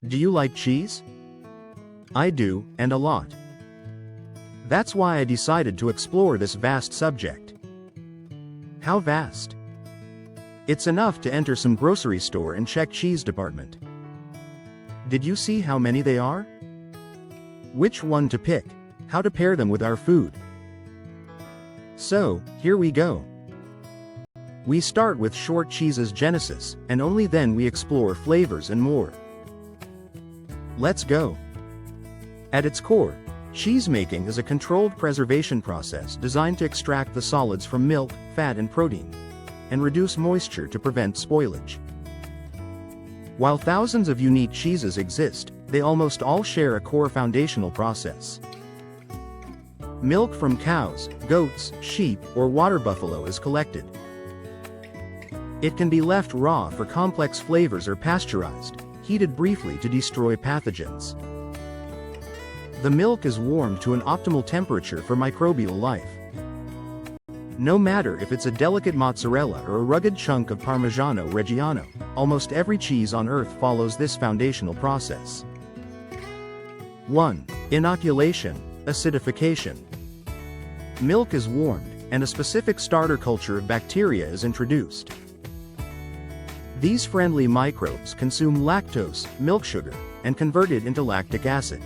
Do you like cheese? I do, and a lot. That's why I decided to explore this vast subject. How vast? It's enough to enter some grocery store and check cheese department. Did you see how many they are? Which one to pick, how to pair them with our food. So, here we go. We start with short cheese's genesis, and only then we explore flavors and more. Let's go. At its core, cheesemaking is a controlled preservation process designed to extract the solids from milk, fat and protein, and reduce moisture to prevent spoilage. While thousands of unique cheeses exist, they almost all share a core foundational process. Milk from cows, goats, sheep, or water buffalo is collected. It can be left raw for complex flavors or pasteurized, heated briefly to destroy pathogens. The milk is warmed to an optimal temperature for microbial life. No matter if it's a delicate mozzarella or a rugged chunk of Parmigiano Reggiano, almost every cheese on earth follows this foundational process. 1. Inoculation, acidification. Milk is warmed, and a specific starter culture of bacteria is introduced. These friendly microbes consume lactose, milk sugar, and convert it into lactic acid.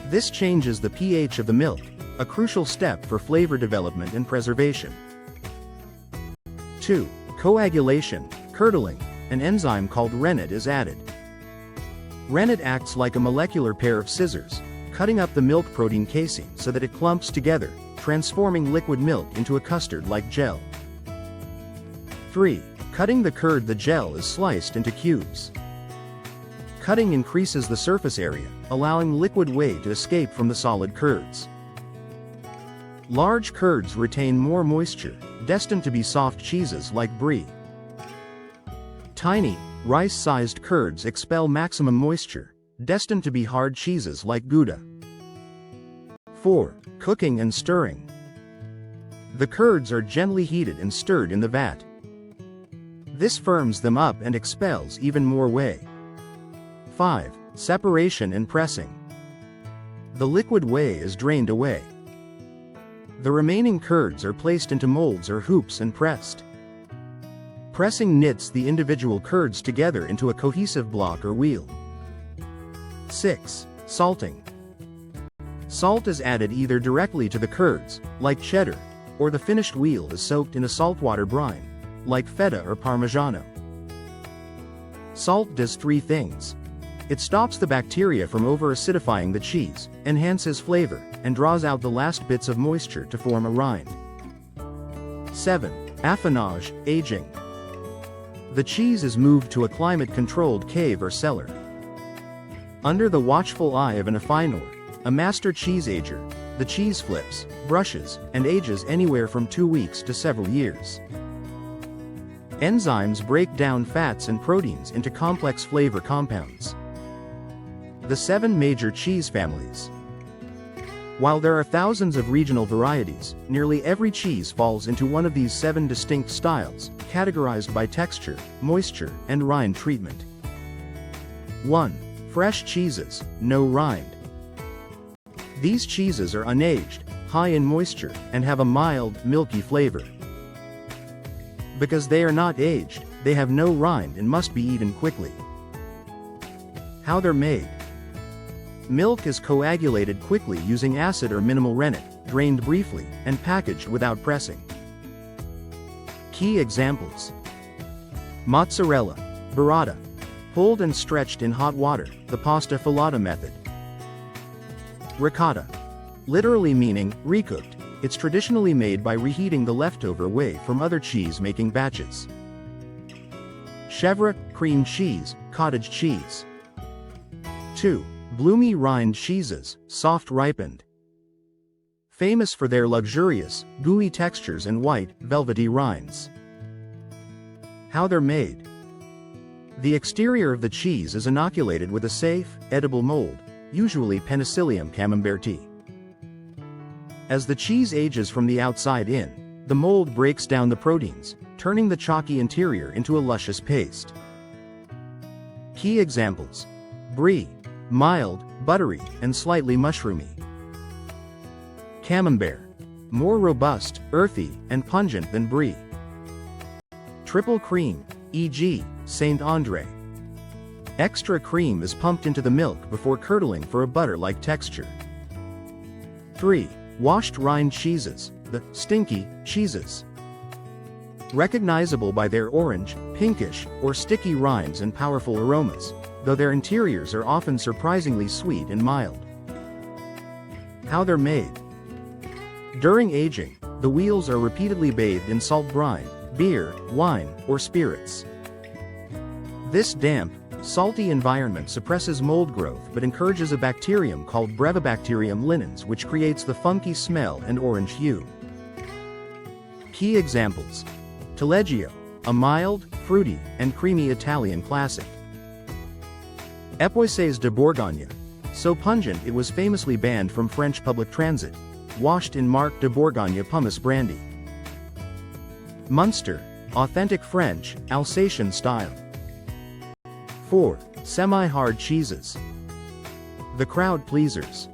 This changes the pH of the milk, a crucial step for flavor development and preservation. 2. Coagulation, curdling, an enzyme called rennet is added. Rennet acts like a molecular pair of scissors, cutting up the milk protein casing so that it clumps together, transforming liquid milk into a custard-like gel. 3. Cutting the curd. The gel is sliced into cubes. Cutting increases the surface area, allowing liquid whey to escape from the solid curds. Large curds retain more moisture, destined to be soft cheeses like brie. Tiny, rice-sized curds expel maximum moisture, destined to be hard cheeses like Gouda. 4. Cooking and stirring. The curds are gently heated and stirred in the vat. This firms them up and expels even more whey. 5. Separation and pressing. The liquid whey is drained away. The remaining curds are placed into molds or hoops and pressed. Pressing knits the individual curds together into a cohesive block or wheel. 6. Salting. Salt is added either directly to the curds, like cheddar, or the finished wheel is soaked in a saltwater brine, like feta or Parmigiano. Salt does three things. It stops the bacteria from over-acidifying the cheese, enhances flavor, and draws out the last bits of moisture to form a rind. 7. Affinage, aging. The cheese is moved to a climate-controlled cave or cellar. Under the watchful eye of an affinor, a master cheese ager, the cheese flips, brushes, and ages anywhere from 2 weeks to several years. Enzymes break down fats and proteins into complex flavor compounds. The 7 major cheese families. While there are thousands of regional varieties, nearly every cheese falls into one of these 7 distinct styles, categorized by texture, moisture, and rind treatment. 1. Fresh cheeses, no rind. These cheeses are unaged, high in moisture, and have a mild, milky flavor. Because they are not aged, they have no rind and must be eaten quickly. How they're made. Milk is coagulated quickly using acid or minimal rennet, drained briefly, and packaged without pressing. Key examples. Mozzarella, burrata. Pulled and stretched in hot water, the pasta filata method. Ricotta. Literally meaning, recooked, it's traditionally made by reheating the leftover whey from other cheese-making batches. Chèvre, cream cheese, cottage cheese. 2. Bloomy rind cheeses, soft ripened. Famous for their luxurious, gooey textures and white, velvety rinds. How they're made. The exterior of the cheese is inoculated with a safe, edible mold, usually Penicillium camemberti. As the cheese ages from the outside in, the mold breaks down the proteins, turning the chalky interior into a luscious paste. Key examples: Brie, mild, buttery, and slightly mushroomy. Camembert, more robust, earthy, and pungent than Brie. Triple cream, e.g., Saint Andre. Extra cream is pumped into the milk before curdling for a butter-like texture. 3. Washed rind cheeses, the stinky cheeses. Recognizable by their orange, pinkish, or sticky rinds and powerful aromas, though their interiors are often surprisingly sweet and mild. How they're made. During aging, the wheels are repeatedly bathed in salt brine, beer, wine, or spirits. This damp, salty environment suppresses mold growth but encourages a bacterium called Brevibacterium linens, which creates the funky smell and orange hue. Key examples: Taleggio, a mild, fruity, and creamy Italian classic. Epoisses de Bourgogne, so pungent it was famously banned from French public transit, washed in Marc de Bourgogne pumice brandy. Munster, authentic French, Alsatian style. 4. Semi-hard cheeses. The crowd pleasers.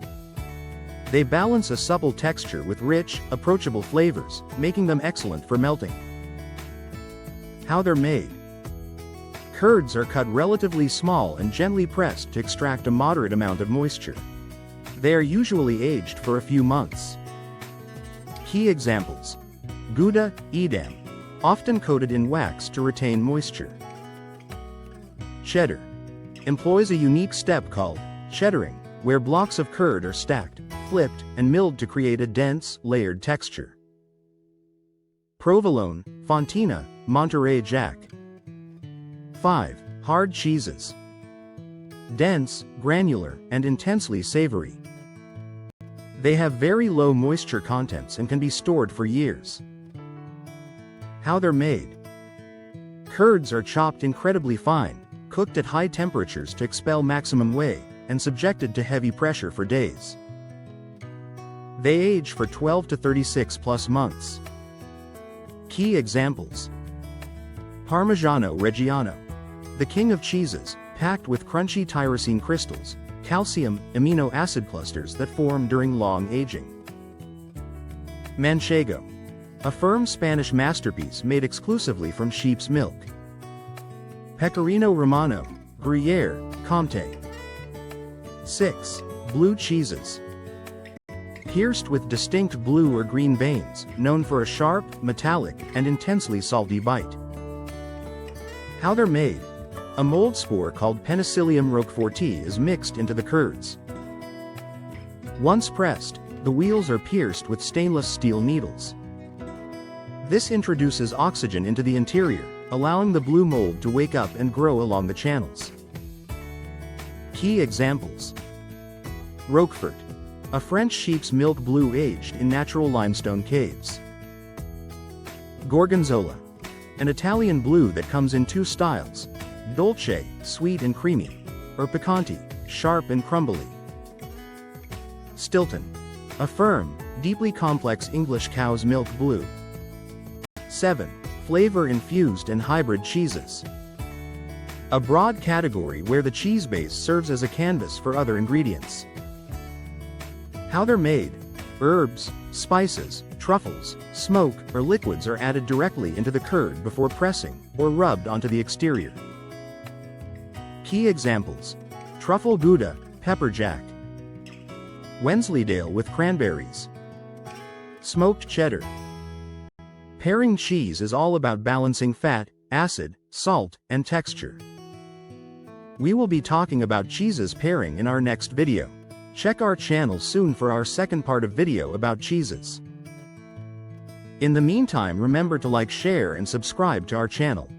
They balance a supple texture with rich, approachable flavors, making them excellent for melting. How they're made. Curds are cut relatively small and gently pressed to extract a moderate amount of moisture. They are usually aged for a few months. Key examples: Gouda, Edam, often coated in wax to retain moisture. Cheddar employs a unique step called cheddaring, where blocks of curd are stacked, flipped, and milled to create a dense, layered texture. Provolone, Fontina, Monterey Jack. 5. Hard cheeses. Dense, granular, and intensely savory. They have very low moisture contents and can be stored for years. How they're made. Curds are chopped incredibly fine, cooked at high temperatures to expel maximum whey, and subjected to heavy pressure for days. They age for 12 to 36 plus months. Key examples: Parmigiano Reggiano, the king of cheeses, packed with crunchy tyrosine crystals, calcium, amino acid clusters that form during long aging. Manchego, a firm Spanish masterpiece made exclusively from sheep's milk. Pecorino Romano, Gruyere, Comté. 6. Blue cheeses. Pierced with distinct blue or green veins, known for a sharp, metallic, and intensely salty bite. How they're made. A mold spore called Penicillium roqueforti is mixed into the curds. Once pressed, the wheels are pierced with stainless steel needles. This introduces oxygen into the interior, allowing the blue mold to wake up and grow along the channels. Key examples: Roquefort, a French sheep's milk blue aged in natural limestone caves. Gorgonzola, an Italian blue that comes in two styles: dolce, sweet and creamy, or picante, sharp and crumbly. Stilton, a firm, deeply complex English cow's milk blue. 7. Flavor-infused and hybrid cheeses. A broad category where the cheese base serves as a canvas for other ingredients. How they're made. Herbs, spices, truffles, smoke, or liquids are added directly into the curd before pressing, or rubbed onto the exterior. Key examples: truffle Gouda, pepper jack. Wensleydale with cranberries. Smoked cheddar. Pairing cheese is all about balancing fat, acid, salt, and texture. We will be talking about cheeses pairing in our next video. Check our channel soon for our second part of video about cheeses. In the meantime, remember to like, share, and subscribe to our channel.